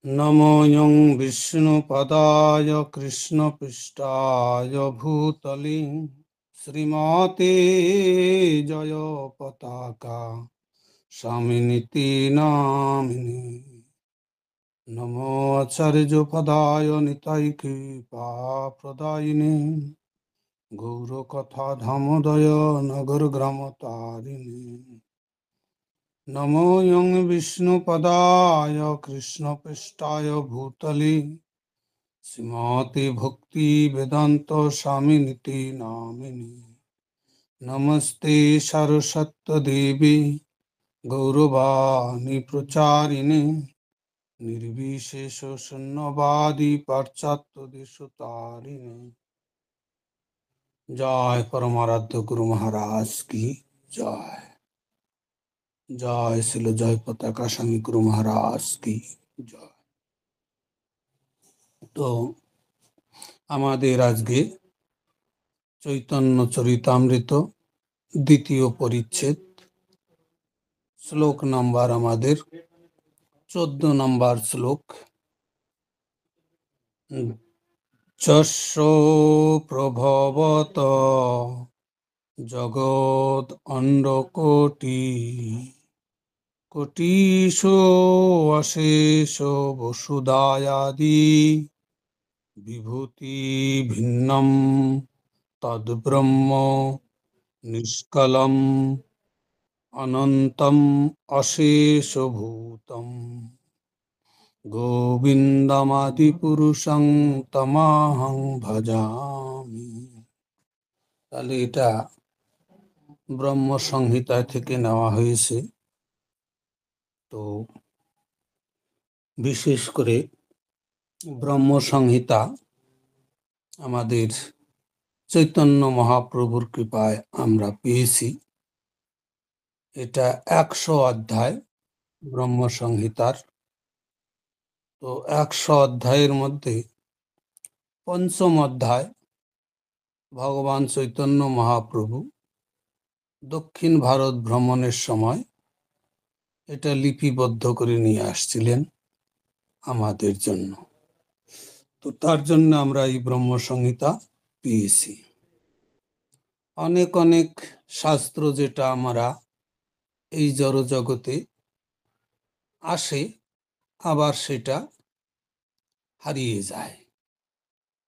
নমোऽয়ং বিষ্ণুপদায় কৃষ্ণপৃষ্ঠায় ভূতলে শ্রীমতে জয়পতাকা স্বামিনীতি নামিনে। নমো আচার্যপদায় নিতাই কৃপাপ্রদায়িনে গৌরকথা ধামোদয় নগর গ্রাম তারিণে। নমোऽয়ং বিষ্ণুপদায় কৃষ্ণপৃষ্ঠায় ভূতলে শ্রীমতে ভক্তি বেদান্ত স্বামিনীতি নামিনে। নমস্তে সরস্বত্যদেবী গৌরবাণী প্রচারিণে নির্বিশেষ শূন্যবাদী পাশ্চাত্য দেশতারিণে। জয় পরমারাধ্য গুরু মহারাজ কি জয়। জয় শিল জয় পতাকা স্বামী গুরু মহারাজ কি জয়। তো আমাদের আজকে চৈতন্য চরিতামৃত দ্বিতীয় পরিচ্ছেদ, শ্লোক নাম্বার আমাদের 14 নম্বর শ্লোক। যস্য প্রভবত জগৎ অণ্ডকোটি কোটিষু অশেষ বসুধায়াদি বিভূতি ভিন্নম তদ্ব্রহ্ম নিষ্কলম অনন্তম অশেষভূতম গোবিন্দমাদিপুরুষং তমাহং ভজামি। তাহলে এটা ব্রহ্ম সংহিতা থেকে নেওয়া হয়েছে। তো বিশেষ করে ব্রহ্ম সংহিতা আমাদের চৈতন্য মহাপ্রভুর কৃপায় আমরা পেয়েছি। এটা 100 অধ্যায় ব্রহ্ম সংহিতার। তো 100 অধ্যায়ের মধ্যে পঞ্চম অধ্যায় ভগবান চৈতন্য মহাপ্রভু দক্ষিণ ভারত ভ্রমণের সময় এটা লিপিবদ্ধ করে নিয়ে আসছিলেন আমাদের জন্য। তো তার জন্য আমরা এই ব্রহ্ম সংহিতা পেয়েছি। অনেক অনেক শাস্ত্র যেটা আমরা এই জড় জগতে আসে আবার সেটা হারিয়ে যায়।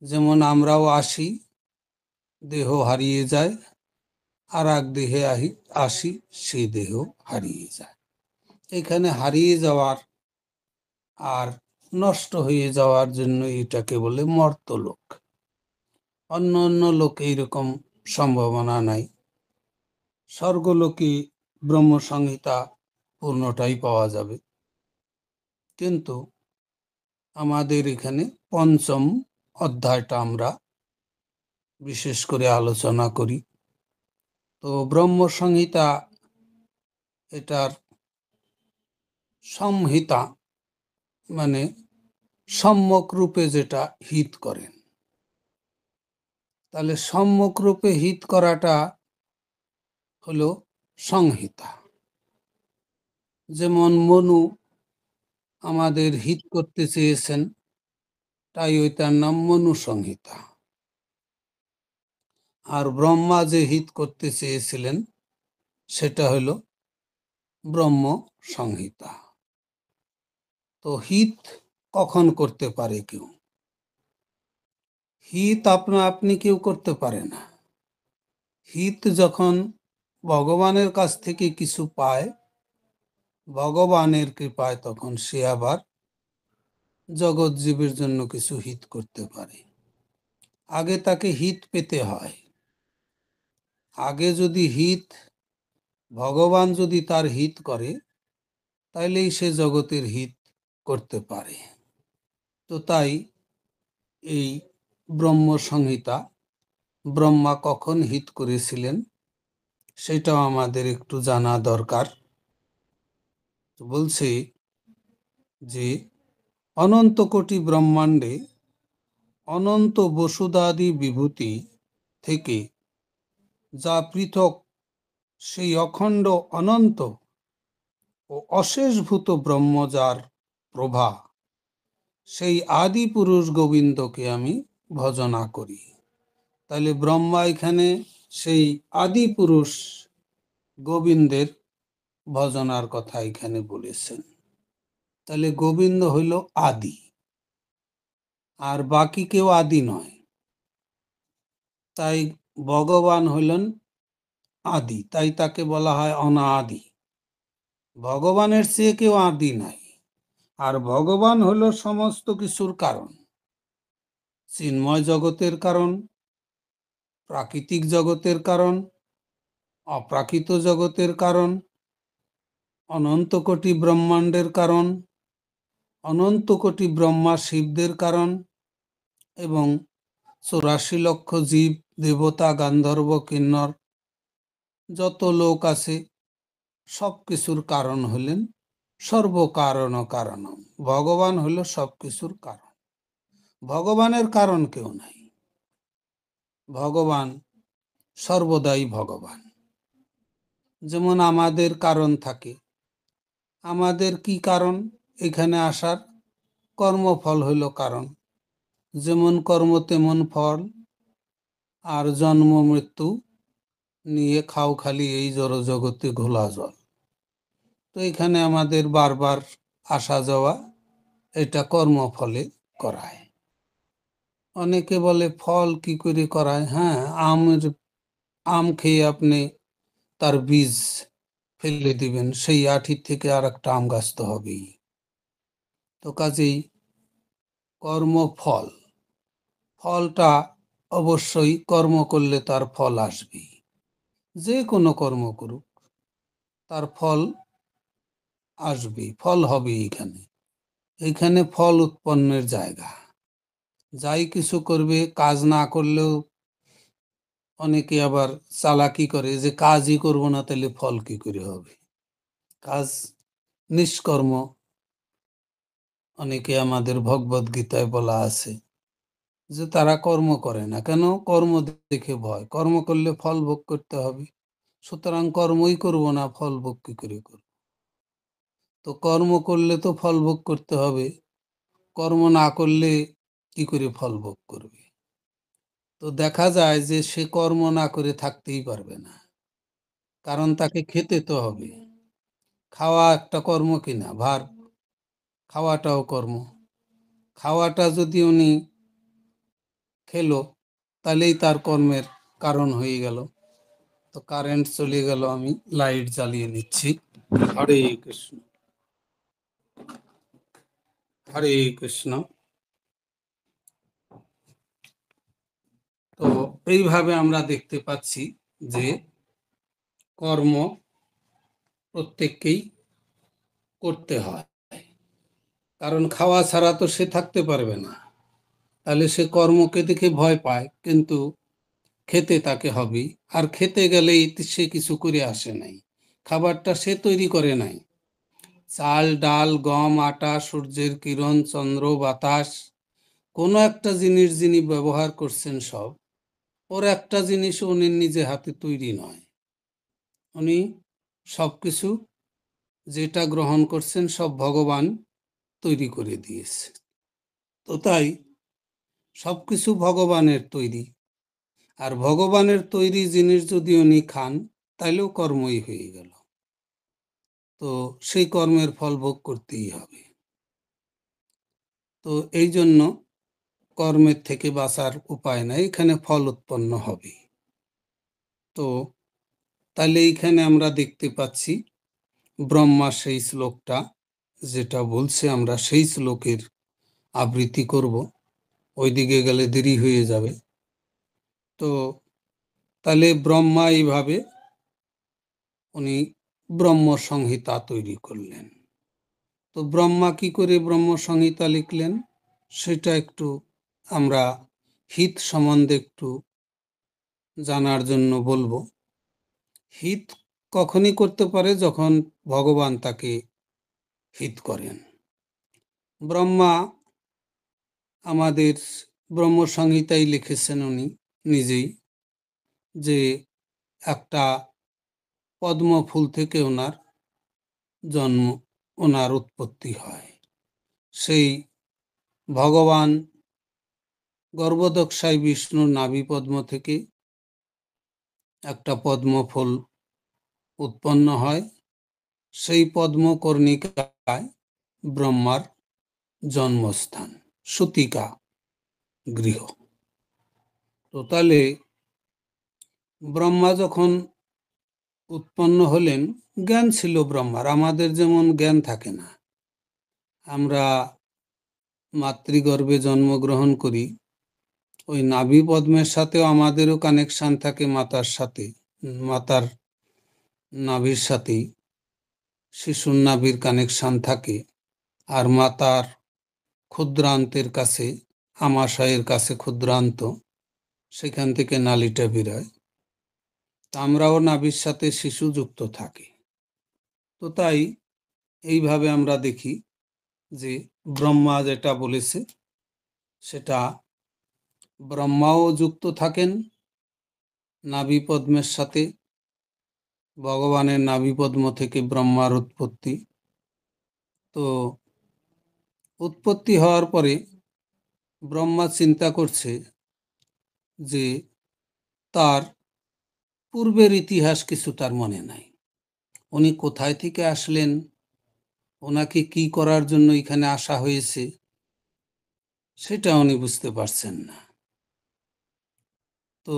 যেমন আমরাও আসি, দেহ হারিয়ে যায়, আর এক দেহে আসি, সে দেহ হারিয়ে যায়। এখানে হারিয়ে যাওয়ার আর নষ্ট হয়ে যাওয়ার জন্য এটাকে বলে মর্তলোক। অন্য অন্য লোকে এইরকম সম্ভাবনা নাই। স্বর্গলোকে ব্রহ্ম সংহিতা পূর্ণটাই পাওয়া যাবে, কিন্তু আমাদের এখানে পঞ্চম অধ্যায়টা আমরা বিশেষ করে আলোচনা করি। তো ব্রহ্ম সংহিতা এটার সংহিতা মানে সম্যক রূপে যেটা হিত করেন। তাহলে সম্যক রূপে হিত করাটা হলো সংহিতা। যেমন মনু আমাদের হিত করতে চেয়েছেন, তাই ওইটার নাম মনু সংহিতা। আর ব্রহ্মা যে হিত করতে চেয়েছিলেন সেটা হলো ব্রহ্ম সংহিতা। তো হিত কখন করতে পারে কেউ? হিত আপনি কেউ করতে পারে না। হিত যখন ভগবানের কাছ থেকে কিছু পায়, ভগবানের কৃপায়, তখন সে আবার জগৎ জীবের জন্য কিছু হিত করতে পারে। আগে তাকে হিত পেতে হয়। আগে যদি হিত, ভগবান যদি তার হিত করে, তাইলেই সে জগতের হিত করতে পারে। তো তাই এই ব্রহ্ম সংহিতা ব্রহ্মা কখন হিত করেছিলেন সেটাও আমাদের একটু জানা দরকার। বলছে যে অনন্ত কোটি ব্রহ্মাণ্ডে অনন্ত বসুদাদি বিভূতি থেকে যা পৃথক, সেই অখণ্ড অনন্ত ও অশেষভূত ব্রহ্ম যার প্রভা, সেই আদি পুরুষ গোবিন্দকে আমি ভজনা করি। তাহলে ব্রহ্মা এখানে সেই আদি পুরুষ গোবিন্দের ভজনার কথা এখানে বলেছেন। তাহলে গোবিন্দ হইল আদি, আর বাকি কেউ আদি নয়। তাই ভগবান হইলেন আদি, তাই তাকে বলা হয় অনাদি। ভগবানের চেয়ে কেউ আদি নাই। আর ভগবান হল সমস্ত কিছুর কারণ, চিন্ময় জগতের কারণ, প্রাকৃতিক জগতের কারণ, অপ্রাকৃত জগতের কারণ, অনন্ত কোটি ব্রহ্মাণ্ডের কারণ, অনন্ত কোটি ব্রহ্মা শিবদের কারণ, এবং 84 লক্ষ জীব দেবতা গান্ধর্ব কিন্নর যত লোক আছে সব কিছুর কারণ হলেন সর্বকারণ কারণম। ভগবান হলো সব কিছুর কারণ। ভগবানের কারণ কেউ নাই। ভগবান সর্বদাই ভগবান। যেমন আমাদের কারণ থাকে, আমাদের কি কারণ এখানে আসার? কর্মফল হইল কারণ। যেমন কর্ম তেমন ফল, আর জন্ম মৃত্যু নিয়ে খাও খালি এই জড় জগতে ঘোলা জল। তো এখানে আমাদের বারবার আসা যাওয়া, এটা কর্মফলে করায়। অনেকে বলে ফল কি করে করায়? হ্যাঁ, আম খেয়ে আপনি তার বীজ ফেলে দিবেন, সেই আঠির থেকে আর একটা আম গাছ তো হবেই। তো কাজেই কর্মফল, ফলটা অবশ্যই কর্ম করলে তার ফল আসবেই। যে কোনো কর্ম করুক তার ফল আসবেই, ফল হবে। এখানে এখানে ফল উৎপন্নের জায়গা। যাই কিছু করবে, কাজ না করলেও অনেকে আবার চালাকি করে যে কাজই করব না, তাহলে ফল কি করে হবে? কাজ নিষ্কর্ম। অনেকে আমাদের ভগবদ গীতায় বলা আছে যে তারা কর্ম করে না। কেন? কর্ম দেখে ভয়। কর্ম করলে ফল ভোগ করতে হবে, সুতরাং কর্মই করব না, ফল ভোগ কি করে করব? তো কর্ম করলে তো ফল ভোগ করতে হবে, কর্ম না করলে কি করে ফল ভোগ করবে? তো দেখা যায় যে সে কর্ম না করে থাকতেই পারবে না, কারণ তাকে খেতে তো হবে। খাওয়া একটা কর্ম কিনা? ভার খাওয়াটাও কর্ম। খাওয়াটা যদি উনি খেলো, তাহলেই তার কর্মের কারণ হয়ে গেল। তো কারেন্ট চলে গেল, আমি লাইট জ্বালিয়ে নিচ্ছি। হরে কৃষ্ণ, হরে কৃষ্ণ। তো এইভাবে আমরা দেখতে পাচ্ছি যে কর্ম প্রত্যেককেই করতে হয়, কারণ খাওয়া ছাড়া তো সে থাকতে পারবে না। তাহলে সে কর্মকে দেখে ভয় পায়, কিন্তু খেতে তাকে হবেই। আর খেতে গেলেই সে কিছু করে আসে নাই, খাবারটা সে তৈরি করে নাই। চাল ডাল গম আটা সূর্যের কিরণ চন্দ্র বাতাস, কোনো একটা জিনিস যিনি ব্যবহার করছেন, সব ওর একটা জিনিস উনি নিজে হাতে তৈরি নয়। উনি সবকিছু যেটা গ্রহণ করছেন সব ভগবান তৈরি করে দিয়েছে। তো তাই সবকিছু ভগবানের তৈরি, আর ভগবানের তৈরি জিনিস যদি উনি খান, তাইলেও কর্মই হয়ে গেল। তো সেই কর্মের ফল ভোগ করতেই হবে। তো এই জন্য কর্মের থেকে বাঁচার উপায় নাই, এখানে ফল উৎপন্ন হবে। তো তাহলে এইখানে আমরা দেখতে পাচ্ছি ব্রহ্মা সেই শ্লোকটা যেটা বলছে, আমরা সেই শ্লোকের আবৃত্তি করব। ওইদিকে গেলে দেরি হয়ে যাবে। তো তাহলে ব্রহ্মা এইভাবে উনি ব্রহ্ম সংহিতা তৈরি করলেন। তো ব্রহ্মা কি করে ব্রহ্ম সংহিতা লিখলেন সেটা একটু আমরা হিত সম্বন্ধে একটু জানার জন্য বলবো। হিত কখনই করতে পারে যখন ভগবান তাকে হিত করেন। ব্রহ্মা আমাদের ব্রহ্ম সংহিতায় লিখেছেন উনি নিজেই, যে একটা পদ্ম ফুল থেকে ওনার জন্ম, ওনার উৎপত্তি হয়। সেই ভগবান গর্ভদক্ষায় বিষ্ণুর নাভিপদ্ম থেকে একটা পদ্মফুল উৎপন্ন হয়। সেই পদ্মকর্ণিকায় ব্রহ্মার জন্মস্থান, সূতিকা গৃহ। তো তাহলে ব্রহ্মা যখন উৎপন্ন হলেন, জ্ঞান ছিল ব্রহ্মার, আমাদের যেমন জ্ঞান থাকে না। আমরা মাতৃগর্ভে জন্মগ্রহণ করি, ওই নাভি পদ্মের সাথেও আমাদেরও কানেকশন থাকে মাতার সাথে, মাতার নাভির সাথেই শিশুর নাভির কানেকশন থাকে। আর মাতার ক্ষুদ্রান্তের কাছে, আমাশয়ের কাছে ক্ষুদ্রান্ত, সেখান থেকে নালীটা বেরোয়। তা আমরাও নাভির সাথে শিশু যুক্ত থাকি। তো তাই এইভাবে আমরা দেখি যে ব্রহ্মা যেটা বলেছে সেটা, ব্রহ্মাও যুক্ত থাকেন নাভিপদ্মের সাথে। ভগবানের নাভিপদ্ম থেকে ব্রহ্মার উৎপত্তি। তো উৎপত্তি হওয়ার পরে ব্রহ্মা চিন্তা করছে যে তার পূর্বের ইতিহাস কিছু তার মনে নাই। উনি কোথায় থেকে আসলেন, ওনাকে কি করার জন্য এখানে আসা হয়েছে, সেটা উনি বুঝতে পারছেন না। তো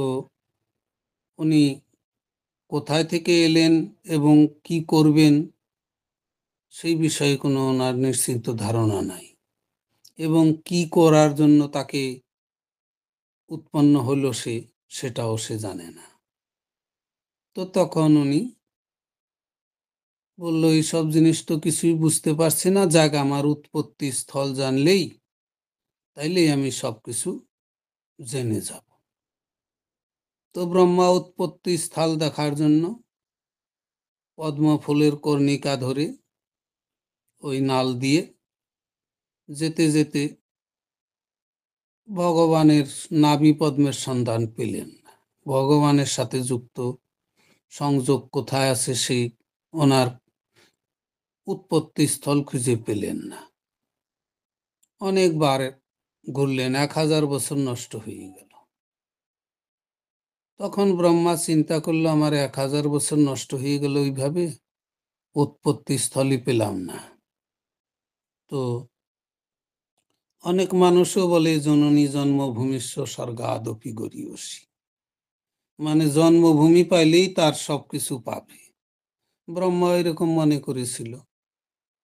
উনি কোথায় থেকে এলেন এবং কি করবেন সেই বিষয়ে কোনো ওনার নিশ্চিত ধারণা নাই, এবং কি করার জন্য তাকে উৎপন্ন হলো সেটাও সে জানে না। তো তখন উনি বলল, এইসব জিনিস তো কিছুই বুঝতে পারছি না, যাক আমার উৎপত্তি স্থল জানলেই তাইলেই আমি সবকিছু জেনে যাব। তো ব্রহ্মা উৎপত্তি স্থল দেখার জন্য পদ্ম ফুলের কর্ণিকা ধরে ওই নাল দিয়ে যেতে যেতে ভগবানের নাভি পদ্মের সন্ধান পেলেন না। ভগবানের সাথে যুক্ত সংযোগ কোথায় আছে সেই ওনার উৎপত্তি স্থল খুঁজে পেলেন না। অনেকবার ঘুরলেন, 1000 বছর নষ্ট হয়ে গেল। তখন ব্রহ্মা চিন্তা করলো, আমার 1000 বছর নষ্ট হয়ে গেল ওইভাবে, উৎপত্তি স্থলই পেলাম না। তো অনেক মানুষও বলে, জননী জন্মভূমিস্ব স্বর্গাদপি গরীয়সী, মানে জন্মভূমি পাইলেই তার সবকিছু পাবে। ব্রহ্মা এরকম মনে করেছিল,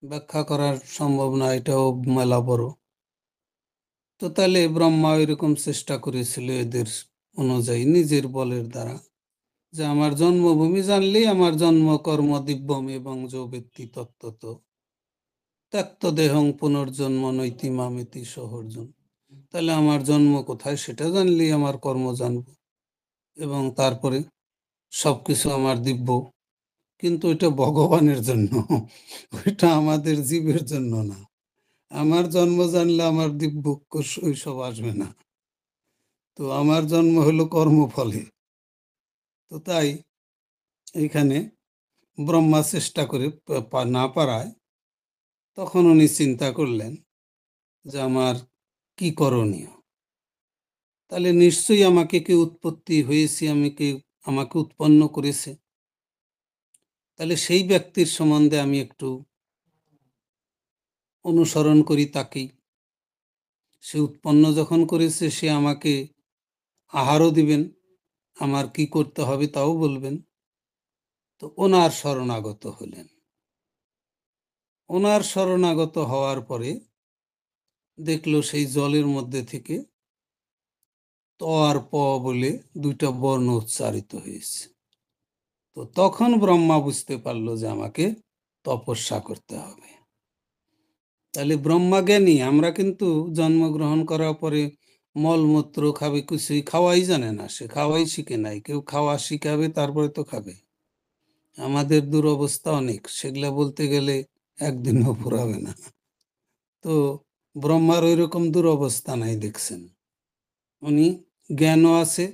ব্যাখ্যা করার সম্ভব না, এটাও মেলা বড়। তো তাহলে ব্রহ্মা এরকম চেষ্টা করেছিল এদের অনুযায়ী, নিজের বলের দ্বারা, যে আমার জন্মভূমি জানলেই আমার জন্ম কর্ম দিব্যম এবং যো ব্যক্তি তত্ত্বত ত্যক্ত দেহং পুনর্জন্ম নৈতি মামেতি সহর্জন। তাহলে আমার জন্ম কোথায় সেটা জানলেই আমার কর্ম জানবো, এবং তারপরে সবকিছু আমার দিব্য। কিন্তু এটা ভগবানের জন্য, ওইটা আমাদের জীবের জন্য না। আমার জন্ম জানলে আমার দিব্য ওইসব আসবে না। তো আমার জন্ম হলো কর্মফলে। তো তাই এইখানে ব্রহ্মা চেষ্টা করে না পারায় তখন উনি চিন্তা করলেন যে আমার কি করণীয়। তাহলে নিশ্চয়ই আমাকে কেউ উৎপত্তি হয়েছে, আমাকে উৎপন্ন করেছে। তাহলে সেই ব্যক্তির সম্বন্ধে আমি একটু অনুসরণ করি তাকেই। সে উৎপন্ন যখন করেছে, সে আমাকে আহারও দিবেন, আমার কি করতে হবে তাও বলবেন। তো ওনার শরণাগত হলেন। ওনার শরণাগত হওয়ার পরে দেখলো সেই জলের মধ্যে থেকে ত আর প বলে দুইটা বর্ণ উচ্চারিত হয়েছে। তো তখন ব্রহ্মা বুঝতে পারলো যে আমাকে তপস্যা করতে হবে। তাহলে ব্রহ্মা জ্ঞানী। আমরা কিন্তু জন্মগ্রহণ করার পরে মলমূত্র খাবে, কিছুই খাওয়াই জানে না, সে খাওয়াই শিখে নাই। কেউ খাওয়া শিখাবে তারপরে তো খাবে। আমাদের দুরবস্থা অনেক, সেগুলা বলতে গেলে একদিনও ফুরাবে না। তো ব্রহ্মার ওই রকম দুরবস্থা নাই, দেখছেন। উনি জ্ঞানও আছে,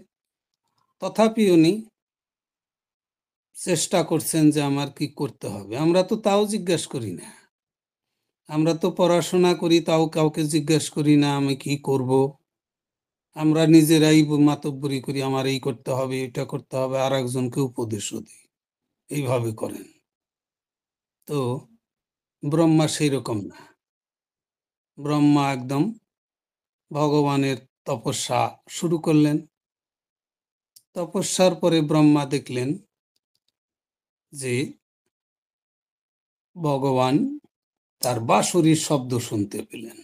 তথাপি উনি চেষ্টা করছেন যে আমার কি করতে হবে। আমরা তো তাও জিজ্ঞাসা করি না, আমরা তো পড়াশোনা করি, তাও কাউকে জিজ্ঞেস করি না আমি কি করব। আমরা নিজেরাই মাতব্বরি করি, আমার এই করতে হবে, এটা করতে হবে, আর একজনকে উপদেশও দিই। এইভাবে করেন। তো ব্রহ্মা সেই রকম না। ব্রহ্মা একদম ভগবানের তপস্যা শুরু করলেন। তপস্যার পরে ব্রহ্মা দেখলেন যে ভগবান তার বাঁশরীর শব্দ শুনতে পেলেন।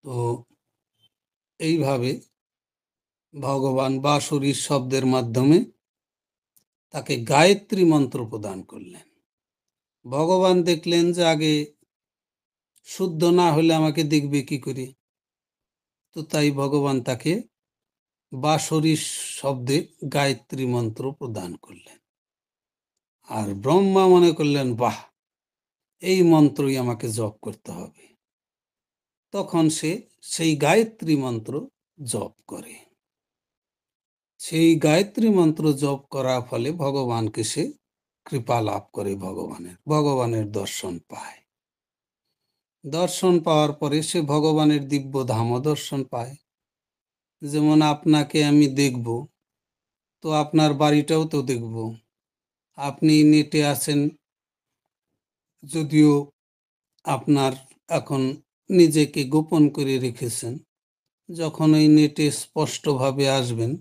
তো এইভাবে ভগবান বাঁশরীর শব্দের মাধ্যমে তাকে গায়ত্রী মন্ত্র প্রদান করলেন। ভগবান দেখলেন যে আগে শুদ্ধ না হলে আমাকে দেখবে কি করে, তো তাই ভগবান তাকে বাঁশরীর শব্দে গায়ত্রী মন্ত্র প্রদান করলেন। আর ব্রহ্মা মনে করলেন, বাহ, এই মন্ত্রই আমাকে জপ করতে হবে। তখন সে সেই গায়ত্রী মন্ত্র জপ করে। সেই গায়ত্রী মন্ত্র জপ করার ফলে ভগবানকে সে কৃপা লাভ করে, ভগবানের দর্শন পায়। দর্শন পাওয়ার পরে সে ভগবানের দিব্য ধাম দর্শন পায়। যেমন আপনাকে আমি দেখব, তো আপনার বাড়িটাও তো দেখব। আপনি নেটে আছেন, যদিও আপনার এখন নিজেকে গোপন করে রেখেছেন। যখন ওই নেটে স্পষ্টভাবে আসবেন,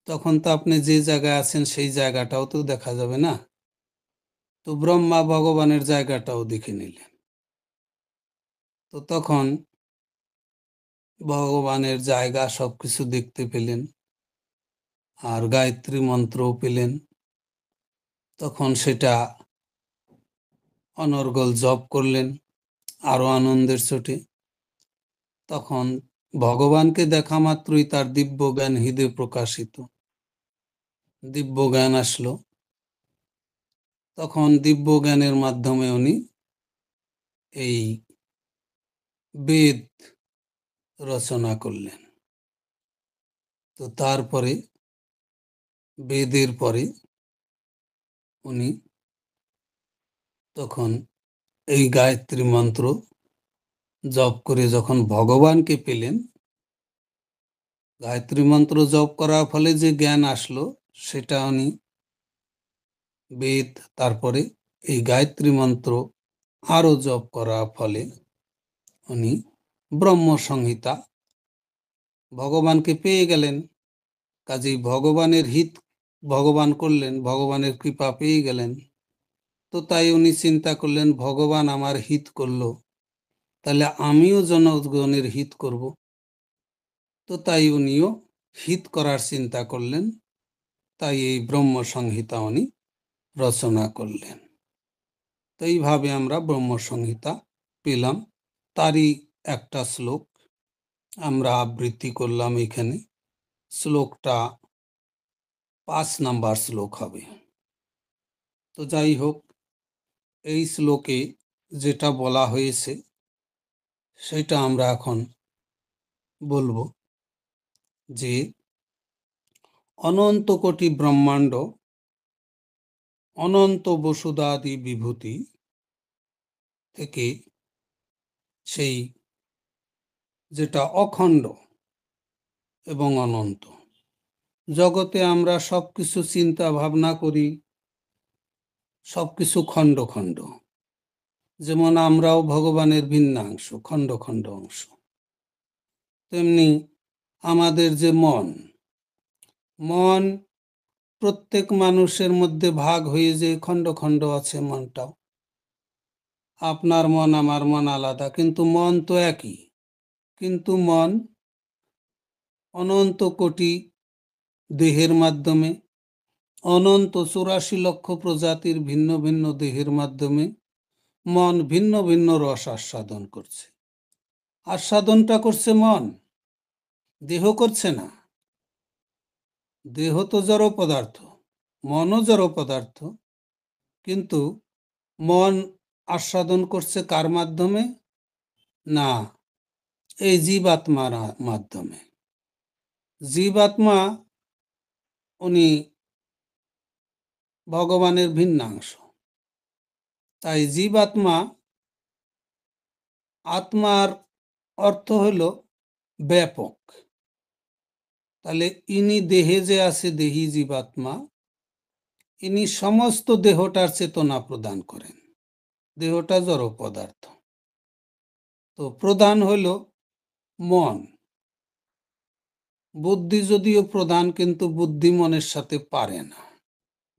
তখন তো আপনি যে জায়গায় আছেন সেই জায়গাটাও তো দেখা যাবে না। তো ব্রহ্মা ভগবানের জায়গাটাও দেখে নিলেন। তো তখন ভগবানের জায়গা সবকিছু দেখতে পেলেন, আর গায়ত্রী মন্ত্রও পেলেন। তখন সেটা অনর্গল জপ করলেন আরো আনন্দের চোটে। তখন ভগবানকে দেখা মাত্রই তার দিব্য জ্ঞান হৃদয়ে প্রকাশিত, দিব্য জ্ঞান আসলো। তখন দিব্য জ্ঞানের মাধ্যমে উনি এই বেদ রচনা করলেন। তো তারপরে বেদের পরে উনি তখন এই গায়ত্রী মন্ত্র জপ করে যখন ভগবানকে পেলেন, গায়ত্রী মন্ত্র জপ করার ফলে যে জ্ঞান আসলো সেটা উনি বেদ, তারপরে এই গায়ত্রী মন্ত্র আরো জপ করার ফলে উনি ব্রহ্ম সংহিতা ভগবানকে পেয়ে গেলেন। কাজেই ভগবানের হিত ভগবান করলেন, ভগবানের কৃপা পেয়ে গেলেন। তো তাই উনি চিন্তা করলেন, ভগবান আমার হিত করলো, তাহলে আমিও জনগণের হিত করব। তো তাই উনিও হিত করার চিন্তা করলেন। তাই এই ব্রহ্ম সংহিতা উনি রচনা করলেন। তো এইভাবে আমরা ব্রহ্ম সংহিতা পেলাম। তারই একটা শ্লোক আমরা আবৃত্তি করলাম এখানে। শ্লোকটা 5 নাম্বার শ্লোক হবে। তো যাই হোক, এই শ্লোকে যেটা বলা হয়েছে সেটা আমরা এখন বলবো যে অনন্ত কোটি ব্রহ্মাণ্ড, অনন্ত বসুদাদি বিভূতি থেকে সেই যেটা অখণ্ড এবং অনন্ত, জগতে আমরা সবকিছু চিন্তা ভাবনা করি, সবকিছু খণ্ড খণ্ড। যেমন আমরাও ভগবানের ভিন্নাংশ, খণ্ড খণ্ড অংশ। তেমনি আমাদের যে মন, মন প্রত্যেক মানুষের মধ্যে ভাগ হয়ে যে খণ্ড খণ্ড আছে, মনটাও আপনার মন আমার মন আলাদা, কিন্তু মন তো একই। কিন্তু মন অনন্ত কোটি দেহের মাধ্যমে, অনন্ত 84 লক্ষ প্রজাতির ভিন্ন ভিন্ন দেহের মাধ্যমে মন ভিন্ন ভিন্ন রস আস্বাদন করছে। আস্বাদনটা করছে মন, দেহ করছে না। দেহ তো জড় পদার্থ, মনও জড় পদার্থ, কিন্তু মন আস্বাদন করছে কার মাধ্যমে? না, এই জীবাত্মার মাধ্যমে। জীবাত্মা উনি ভগবানের ভিন্নাংশ। তাই জীবাত্মা, আত্মার অর্থ হইল ব্যাপক। তাহলে ইনি দেহে যে আছে, দেহি জীবাত্মা, ইনি সমস্ত দেহটার চেতনা প্রদান করেন। দেহটা জড় পদার্থ, তো প্রধান হইল মন। বুদ্ধি যদিও প্রধান, কিন্তু বুদ্ধি মনের সাথে পারে না,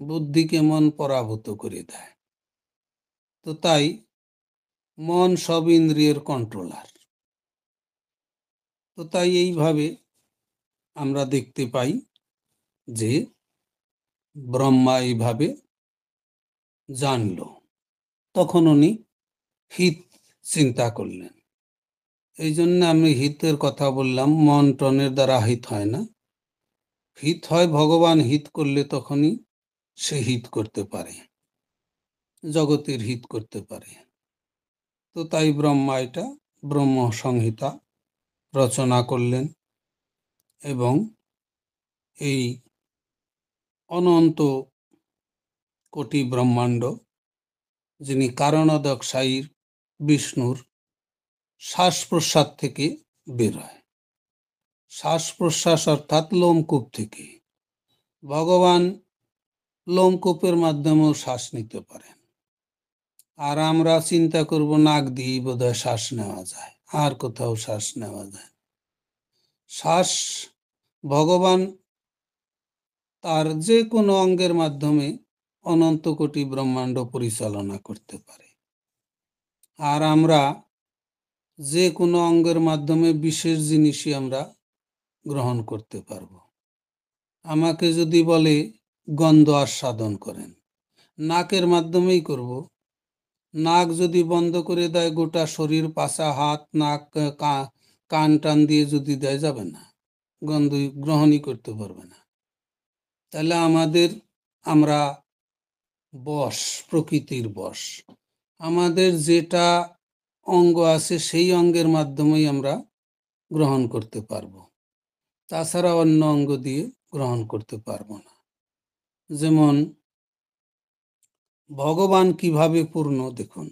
বুদ্ধিকে মন পরাভূত করে দেয়। তো তাই মন সব ইন্দ্রিয়ের কন্ট্রোলার। তো তাই এইভাবে আমরা দেখতে পাই যে ব্রহ্মা এইভাবে জানল। তখন উনি হিত চিন্তা করলেন। এই জন্য আমি হিতের কথা বললাম, মন টনের দ্বারা হিত হয় না। হিত হয় ভগবান হিত করলে, তখনই সে হিত করতে পারে, জগতের হিত করতে পারে। তো তাই ব্রহ্মা এটা ব্রহ্ম সংহিতা রচনা করলেন, এবং এই অনন্ত কোটি ব্রহ্মাণ্ড, যিনি কারণোদকশায়ীর বিষ্ণুর শ্বাস প্রশ্বাস থেকে বের হয়। শ্বাস প্রশ্বাস অর্থাৎ লোমকূপ থেকে। ভগবান লোমকূপের মাধ্যমেও শ্বাস নিতে পারেন। আর আমরা চিন্তা করব নাক দিয়ে বোধহয় শ্বাস নেওয়া যায়, আর কোথাও শ্বাস নেওয়া যায়। শ্বাস ভগবান তার যে কোনো অঙ্গের মাধ্যমে অনন্ত কোটি ব্রহ্মাণ্ড পরিচালনা করতে পারে। আর আমরা যে কোনো অঙ্গের মাধ্যমে বিশেষ জিনিসই আমরা গ্রহণ করতে পারবো। আমাকে যদি বলে গন্ধ আস্বাদন করেন, নাকের মাধ্যমেই করব। নাক যদি বন্ধ করে দেয়, গোটা শরীর, পাছা, হাত, নাক, কান টান দিয়ে যদি দেয়, যাবে না, গন্ধ গ্রহণই করতে পারবে না। তাহলে আমরা বশ, প্রকৃতির বশ। আমাদের যেটা অঙ্গ আছে, সেই অঙ্গের মাধ্যমেই আমরা গ্রহণ করতে পারবো, তাছাড়া অন্য অঙ্গ দিয়ে গ্রহণ করতে পারবো না। যেমন ভগবান কিভাবে পূর্ণ দেখুন।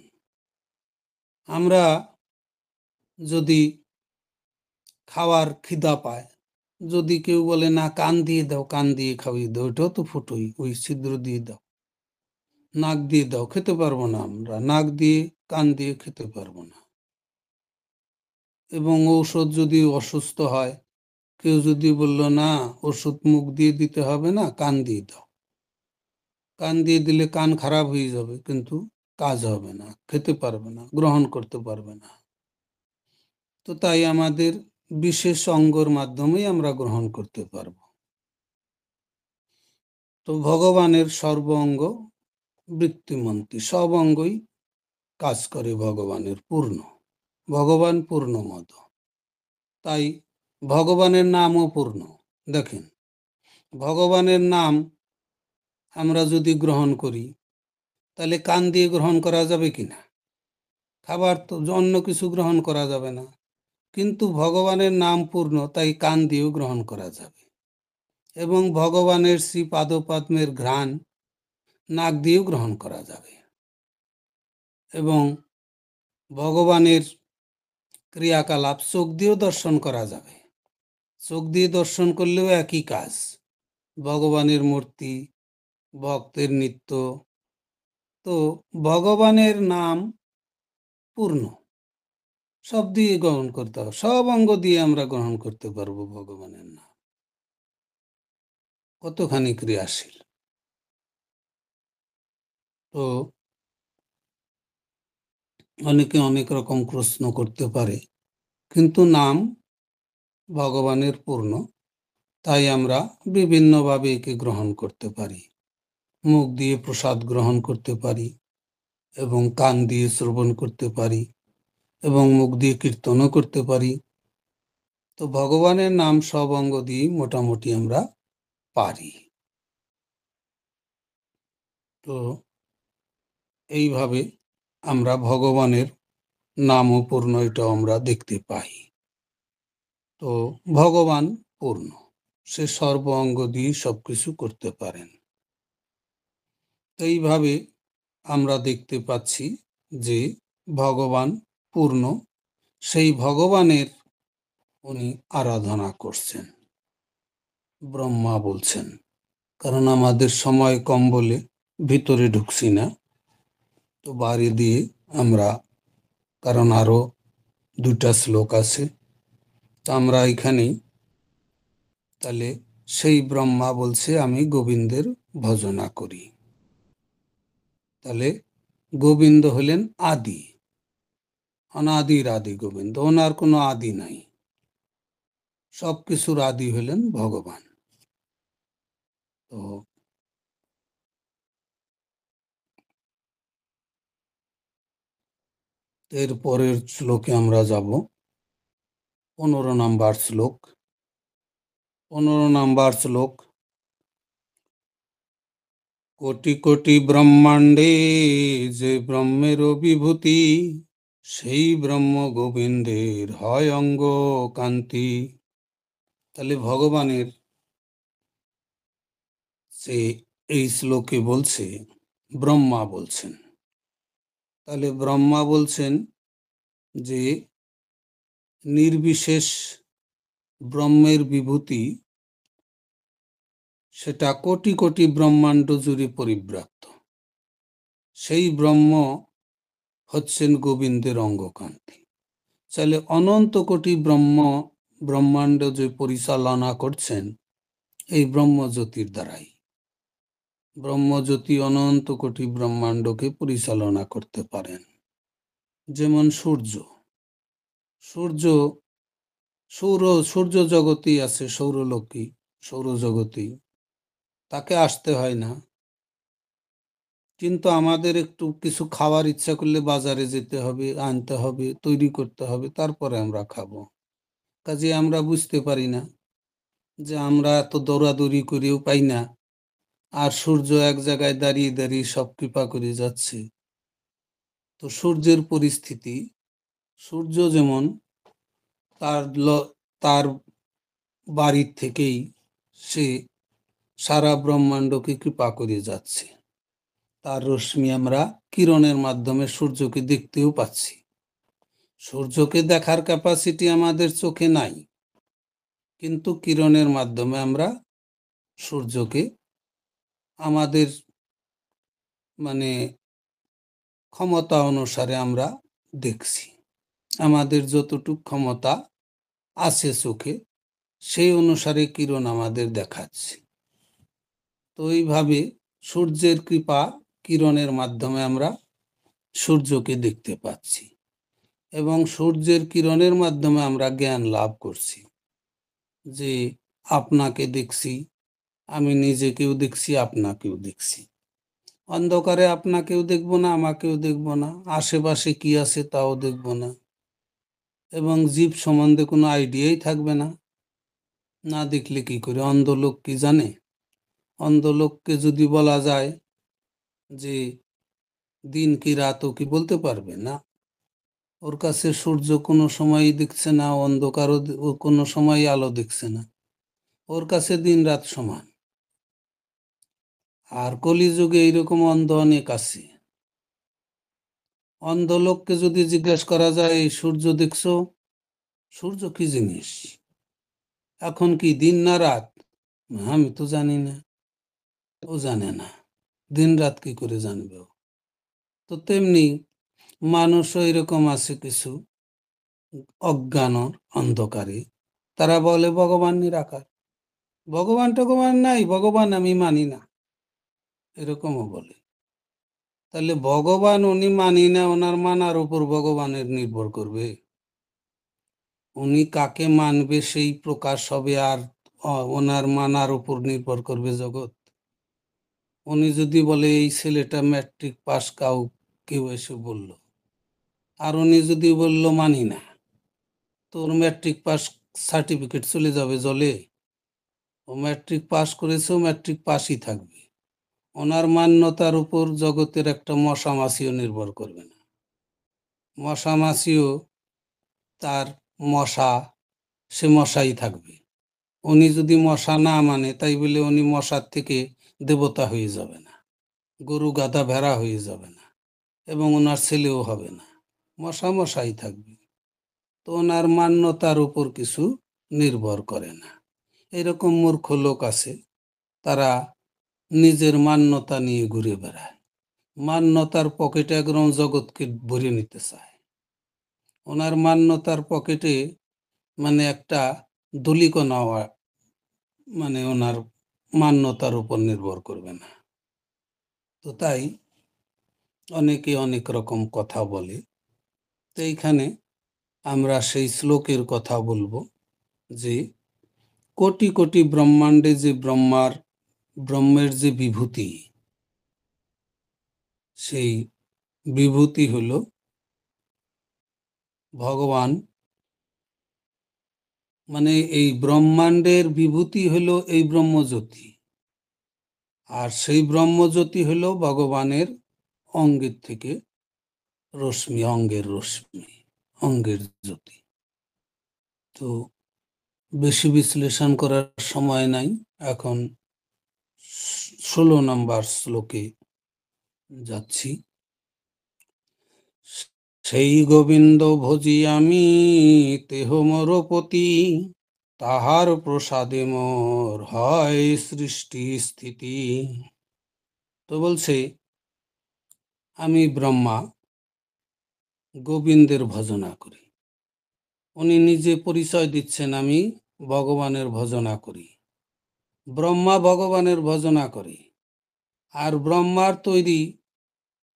আমরা যদি খাওয়ার খিদা পায়, যদি কেউ বলে না কান দিয়ে দাও, কান দিয়ে খাওয়িয়ে দাও, ওইটাও তো ফুটোই, ওই ছিদ্র দিয়ে দাও। নাক দিয়ে দাও, খেতে পারবো না আমরা, নাক দিয়ে কান দিয়ে খেতে পারবো না। এবং ঔষধ যদি অসুস্থ হয়, কেউ যদি বলল না ওষুধ মুখ দিয়ে দিতে হবে না, কান দিয়ে দাও, কান দিয়ে দিলে কান খারাপ হয়ে যাবে, কিন্তু কাজ হবে না, খেতে পারবে না, গ্রহণ করতে পারবে না। তো তাই আমাদের বিশেষ অঙ্গর মাধ্যমেই আমরা গ্রহণ করতে পারব। তো ভগবানের সর্ব অঙ্গ বৃত্তিমন্তী, সব অঙ্গই কাজ করে ভগবানের পূর্ণ। ভগবান পূর্ণমদ, তাই ভগবানের নামও পূর্ণ। দেখেন, ভগবানের নাম আমরা যদি গ্রহণ করি, তাহলে কান দিয়ে গ্রহণ করা যাবে কিনা? খাবার তো অন্য কিছু গ্রহণ করা যাবে না, কিন্তু ভগবানের নাম পূর্ণ, তাই কান দিয়েও গ্রহণ করা যাবে। এবং ভগবানের শ্রী পাদপদ্মের ঘ্রাণ নাক দিয়েও গ্রহণ করা যাবে। এবং ভগবানের ক্রিয়াকলাপ চোখ দিয়েও দর্শন করা যাবে। চোখ দিয়ে দর্শন করলেও একই কাজ, ভগবানের মূর্তি, ভক্তের নিত্য। তো ভগবানের নাম পূর্ণ, সব দিয়ে গ্রহণ করতে হবে, সব অঙ্গ দিয়ে আমরা গ্রহণ করতে পারবো ভগবানের নাম। কতখানি ক্রিয়াশীল। তো অনেকে অনেক রকম প্রশ্ন করতে পারে, কিন্তু নাম ভগবানের পূর্ণ, তাই আমরা বিভিন্নভাবে একে গ্রহণ করতে পারি। মুখ দিয়ে প্রসাদ গ্রহণ করতে পারি, এবং কান দিয়ে শ্রবণ করতে পারি, এবং মুখ দিয়ে কীর্তনও করতে পারি। তো ভগবানের নাম সব অঙ্গ দিয়ে মোটামুটি আমরা পারি। তো এইভাবে আমরা ভগবানের নাম ও পূর্ণ, এটাও আমরা দেখতে পাই। তো ভগবান পূর্ণ, সে সর্ব অঙ্গ দিয়ে সবকিছু করতে পারেন। তো এইভাবে আমরা দেখতে পাচ্ছি যে ভগবান পূর্ণ, সেই ভগবানের উনি আরাধনা করছেন, ব্রহ্মা বলছেন। কারণ আমাদের সময় কম বলে ভিতরে ঢুকছি না, তো বাড়ি দিয়ে আমরা, কারণ আরো 2টা শ্লোক আছে, তো আমরা এখানেই, তাহলে সেই ব্রহ্মা বলছে আমি গোবিন্দের ভজনা করি। তাহলে গোবিন্দ হলেন আদি, অনাদির আদি গোবিন্দ, ওনার কোনো আদি নাই, সবকিছুর আদি হলেন ভগবান। তো এর পরের শ্লোকে আমরা যাব, 15 নম্বর শ্লোক। 15 নম্বর শ্লোক, কোটি কোটি ব্রহ্মাণ্ডে যে ব্রহ্মের বিভূতি, সেই ব্রহ্ম গোবিন্দের হয় অঙ্গ কান্তি। তাহলে ভগবানের সে এই শ্লোকে বলছে, ব্রহ্মা বলছেন। তাহলে ব্রহ্মা বলছেন যে নির্বিশেষ ব্রহ্মের বিভূতি, সেটা কোটি কোটি ব্রহ্মাণ্ড জুড়ে পরিব্যাপ্ত। সেই ব্রহ্ম হচ্ছেন গোবিন্দের অঙ্গকান্তি। তাহলে অনন্ত কোটি ব্রহ্মাণ্ড যে পরিচালনা করছেন এই ব্রহ্মজ্যোতির দ্বারাই। ব্রহ্মজ্যোতি অনন্ত কোটি ব্রহ্মাণ্ডকে পরিচালনা করতে পারেন। যেমন সূর্য, সূর্য সূর্য জগতেই আছে, সৌরলোকী, সৌরজগতেই, তাকে আসতে হয় না। কিন্তু আমাদের একটু কিছু খাওয়ার ইচ্ছা করলে বাজারে যেতে হবে, আনতে হবে, তৈরি করতে হবে, তারপরে আমরা খাবো। কাজে আমরা বুঝতে পারি না যে আমরা এত দৌড়াদৌড়ি করেও পাই না, আর সূর্য এক জায়গায় দাঁড়িয়ে দাঁড়িয়ে সব কৃপা করে যাচ্ছে। তো সূর্যের পরিস্থিতি, সূর্য যেমন তার বাড়ির থেকেই সে সারা ব্রহ্মাণ্ডকে কৃপা করে যাচ্ছে। তার রশ্মি আমরা কিরণের মাধ্যমে সূর্যকে দেখতেও পাচ্ছি। সূর্যকে দেখার ক্যাপাসিটি আমাদের চোখে নাই, কিন্তু কিরণের মাধ্যমে আমরা সূর্যকে আমাদের মানে ক্ষমতা অনুসারে আমরা দেখছি। আমাদের যতটুকু ক্ষমতা আছে চোখে, সেই অনুসারে কিরণ আমাদের দেখাচ্ছে। তো এইভাবে সূর্যের কৃপা কিরণের মাধ্যমে আমরা সূর্যকে দেখতে পাচ্ছি, এবং সূর্যের কিরণের মাধ্যমে আমরা জ্ঞান লাভ করছি যে আপনাকে দেখছি, আমি নিজেকেও দেখছি, আপনাকেও দেখছি। অন্ধকারে আপনাকেও দেখব না, আমাকেও দেখব না, আশেপাশে কি আছে তাও দেখব না, এবং জীব সম্বন্ধে কোনো আইডিয়াই থাকবে না। না দেখলে কি করে? অন্ধ লোক কি জানে? অন্ধ লোককে যদি বলা যায় যে দিন কি রাত, ও কি বলতে পারবে? না। ওর কাছে সূর্য কোনো সময়ই দেখছে না, অন্ধকারও ও কোনো সময় আলো দেখছে না, ওর কাছে দিন রাত সমান। আর কলিযুগে এইরকম অন্ধ অনেক আছে। অন্ধ লোককে যদি জিজ্ঞেস করা যায় এই সূর্য দেখছো, সূর্য কি জিনিস, এখন কি দিন না রাত, আমি তো জানি না। ও জানে না, দিন রাত কি করে জানবে ও? তো তেমনি মানুষও এরকম আছে কিছু অজ্ঞান অন্ধকারে, তারা বলে ভগবান নিরাকার, ভগবান টগবান নাই, ভগবান আমি মানি না, এরকমও বলে। তাহলে ভগবান উনি মানি না, ওনার মানার উপর ভগবানের নির্ভর করবে? উনি কাকে মানবে সেই প্রকাশ হবে, আর ওনার মানার উপর নির্ভর করবে জগৎ? উনি যদি বলে এই ছেলেটা ম্যাট্রিক পাস, কেউ এসে বলল, আর উনি যদি বলল মানি না, তোর ম্যাট্রিক পাস সার্টিফিকেট চলে যাবে জলে? ও ম্যাট্রিক পাস করেছে, ম্যাট্রিক পাসই থাকবে। ওনার মান্যতার উপর জগতের একটা মশা মাছিও নির্ভর করবে না। মশা মাছিও তার মশা, সে মশাই থাকবে। উনি যদি মশা না মানে, তাই বলে উনি মশার থেকে দেবতা হয়ে যাবে না। গরু গাধা ভেড়া হয়ে যাবে না, এবং ওনার ছেলেও হবে না, মশাই থাকবে। তো ওনার মান্যতার উপর কিছু নির্ভর করে না। এরকম মূর্খ লোক আছে, তারা নিজের মান্যতা নিয়ে ঘুরে বেড়ায়, মান্যতার পকেটে একদম জগৎকে ভরে নিতে চায়। ওনার মান্যতার পকেটে মানে একটা ধূলিকণাও মানে ওনার মান্যতার উপর নির্ভর করবে না। তো তাই অনেকে অনেক রকম কথা বলে। তো এইখানে আমরা সেই শ্লোকের কথা বলবো যে কোটি কোটি ব্রহ্মাণ্ডে যে ব্রহ্মের যে বিভূতি, সেই বিভূতি হলো ভগবান। মানে এই ব্রহ্মাণ্ডের বিভূতি হলো এই ব্রহ্মজ্যোতি, আর সেই ব্রহ্মজ্যোতি হলো ভগবানের অঙ্গের থেকে রশ্মি, অঙ্গের রশ্মি, অঙ্গের জ্যোতি। তো বেশি বিশ্লেষণ করার সময় নাই, এখন 16 নম্বর শ্লোকে যাচ্ছি। সেই গোবিন্দ ভজি আমি তেহ মরপতি, তাহার প্রসাদে মোর হয় সৃষ্টি স্থিতি। তো বলছে আমি ব্রহ্মা গোবিন্দের ভজনা করি। উনি নিজে পরিচয় দিচ্ছেন আমি ভগবানের ভজনা করি। ব্রহ্মা ভগবানের ভজনা করে, আর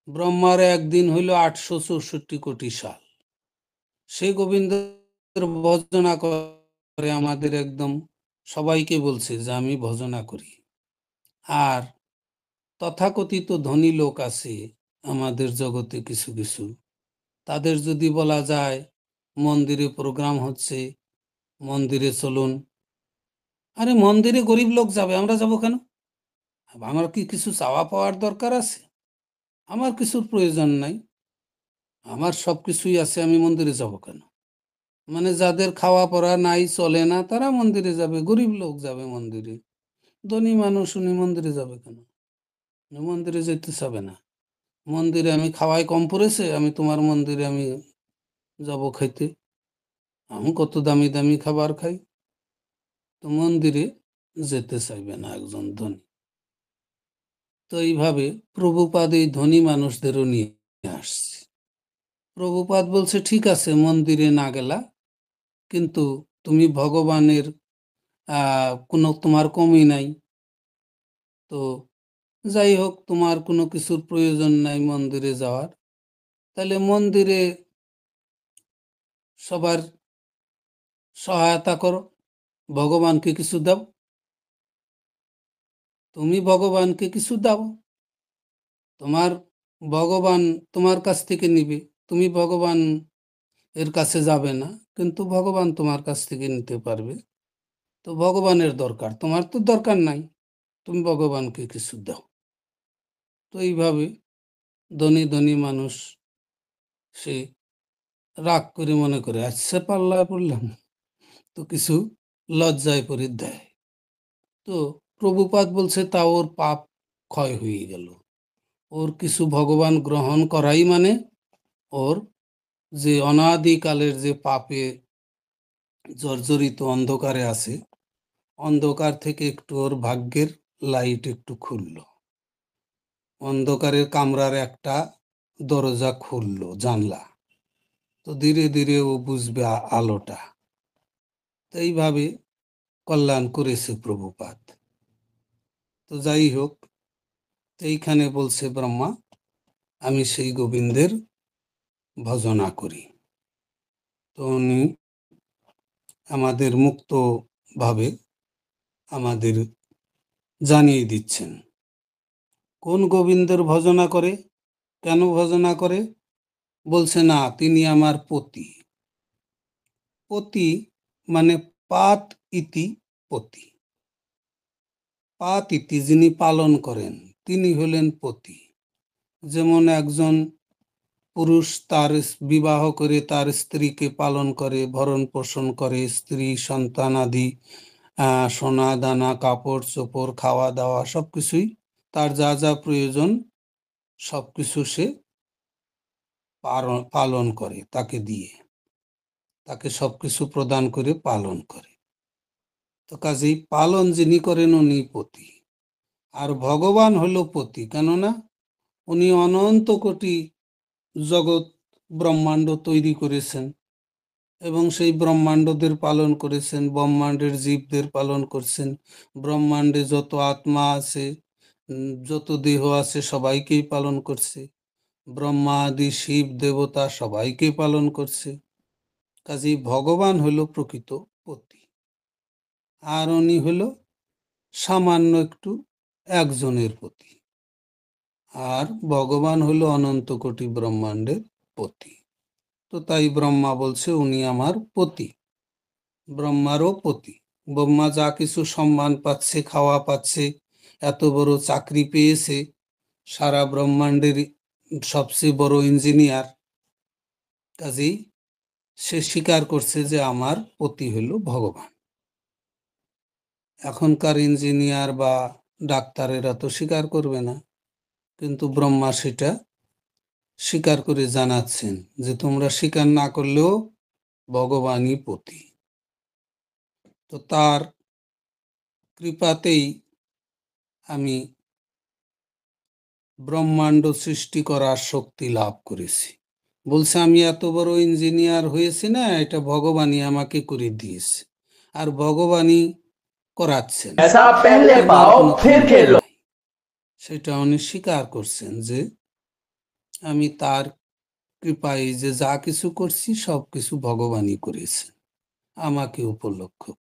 ব্রহ্মার একদিন হইল 864 কোটি সাল। সে গোবিন্দের ভজনা করে আমাদের একদম সবাইকে বলছে যে আমি ভজনা করি। আর তথাকথিত ধনী লোক আছে আমাদের জগতে কিছু কিছু, তাদের যদি বলা যায় মন্দিরে প্রোগ্রাম হচ্ছে, মন্দিরে চলুন, আরে মন্দিরে গরিব লোক যাবে, আমরা যাব কেন? আমার কি কিছু চাওয়া পাওয়ার দরকার আছে? আমার কিছুর প্রয়োজন নাই, আমার সব কিছুই আছে, আমি মন্দিরে যাব কেন? মানে যাদের খাওয়া পড়া নাই, চলে না, তারা মন্দিরে যাবে, গরিব লোক যাবে মন্দিরে। ধনী মানুষ উনি মন্দিরে যাবে কেন? উনি মন্দিরে যেতে চাবে না। মন্দিরে আমি খাওয়াই কম পড়েছে, আমি তোমার মন্দিরে আমি যাব খাইতে? আমি কত দামি দামি খাবার খাই। তো মন্দিরে যেতে চাইবে না একজন ধনী। তো এইভাবে প্রভুপাদ এই ধনী মানুষদেরও নিয়ে আসছে। প্রভুপাদ বলছে ঠিক আছে মন্দিরে না গেলা, কিন্তু তুমি ভগবানের কোনো তোমার কমি নাই। তো যাই হোক, তোমার কোনো কিছুর প্রয়োজন নাই মন্দিরে যাওয়ার, তাহলে মন্দিরে সবার সহায়তা করো, ভগবানকে কিছু দাও, তুমি ভগবানকে কিছু দাও, তোমার ভগবান তোমার কাছ থেকে নিবে, তুমি ভগবান এর কাছে যাবে না, কিন্তু ভগবান তোমার কাছ থেকে নিতে পারবে। তো ভগবানের দরকার, তোমার তো দরকার নাই, তুমি ভগবানকে কিছু দাও। তো এইভাবে ধনী ধনী মানুষ সে রাগ করে মনে করে আচ্ছা পাল্লায় পড়লাম, তো কিছু লজ্জায় পড়ে দেয়। তো প্রভুপাদ বলছে তা ওর পাপ ক্ষয় হয়ে গেল, ওর কিছু ভগবান গ্রহণ করাই মানে ওর যে অনাদিকালের যে পাপে জর্জরিত অন্ধকারে আছে, অন্ধকার থেকে একটু ওর ভাগ্যের লাইট একটু খুললো, অন্ধকারের কামরার একটা দরজা খুললো, জানলা। তো ধীরে ধীরে ও বুঝবে আলোটা। তো এইভাবে কল্যাণ করেছে প্রভুপাদ। তো যাই হোক, এইখানে বলছে ব্রহ্মা আমি সেই গোবিন্দের ভজনা করি। তো উনি আমাদের মুক্ত ভাবে আমাদের জানিয়ে দিচ্ছেন কোন গোবিন্দের ভজনা করে, কেন ভজনা করে। বলছে না তিনি আমার পতি। পতি মানে পাত ইতি পতি, পাত ইতি যিনি পালন করেন তিনি হলেন পতি। যেমন একজন পুরুষ তার বিবাহ করে তার স্ত্রীকে পালন করে, ভরণ পোষণ করে, স্ত্রী সন্তান আদি সোনা দানা কাপড় চোপড় খাওয়া দাওয়া সবকিছুই তার যা যা প্রয়োজন সবকিছু সে পালন করে, তাকে দিয়ে, তাকে সবকিছু প্রদান করে পালন করে। তো কাজেই পালন যিনি করেন উনি পতি। আর ভগবান হলো পতি, কেননা উনি অনন্ত কোটি জগৎ ব্রহ্মাণ্ড তৈরি করেছেন এবং সেই ব্রহ্মাণ্ডদের পালন করেছেন, ব্রহ্মাণ্ডের জীবদের পালন করছেন। ব্রহ্মাণ্ডে যত আত্মা আছে, যত দেহ আছে, সবাইকেই পালন করছে। ব্রহ্মা আদি শিব দেবতা সবাইকে পালন করছে। কাজেই ভগবান হলো প্রকৃত পতি। আর উনি হলো সামান্য একটু একজনের পতি, আর ভগবান হলো অনন্ত কোটি ব্রহ্মাণ্ডের পতি। তো তাই ব্রহ্মা বলছে উনি আমার পতি, ব্রহ্মারও পতি। ব্রহ্মা যা কিছু সম্মান পাচ্ছে, খাওয়া পাচ্ছে, এত বড় চাকরি পেয়েছে, সারা ব্রহ্মাণ্ডের সবচেয়ে বড় ইঞ্জিনিয়ার, কাজেই সে স্বীকার করছে যে আমার পতি হলো ভগবান। এখনকার ইঞ্জিনিয়ার বা ডাক্তারেরা তো স্বীকার করবে না, কিন্তু ব্রহ্মা সেটা স্বীকার করে জানাচ্ছেন যে তোমরা স্বীকার না করলেও ভগবানই পতি। তো তার কৃপাতেই আমি ব্রহ্মাণ্ড সৃষ্টি করার শক্তি লাভ করেছি। বলছে আমি এত বড় ইঞ্জিনিয়ার হয়েছি না, এটা ভগবানই আমাকে করে দিয়েছে, আর ভগবানই করাচ্ছেন, আমার কোনো ক্ষমতা নাই। সেটা উনি স্বীকার করছেন যে আমি তার কৃপায় যে যা কিছু করছি সবকিছু ভগবানই করেছেন, আমাকে উপলক্ষ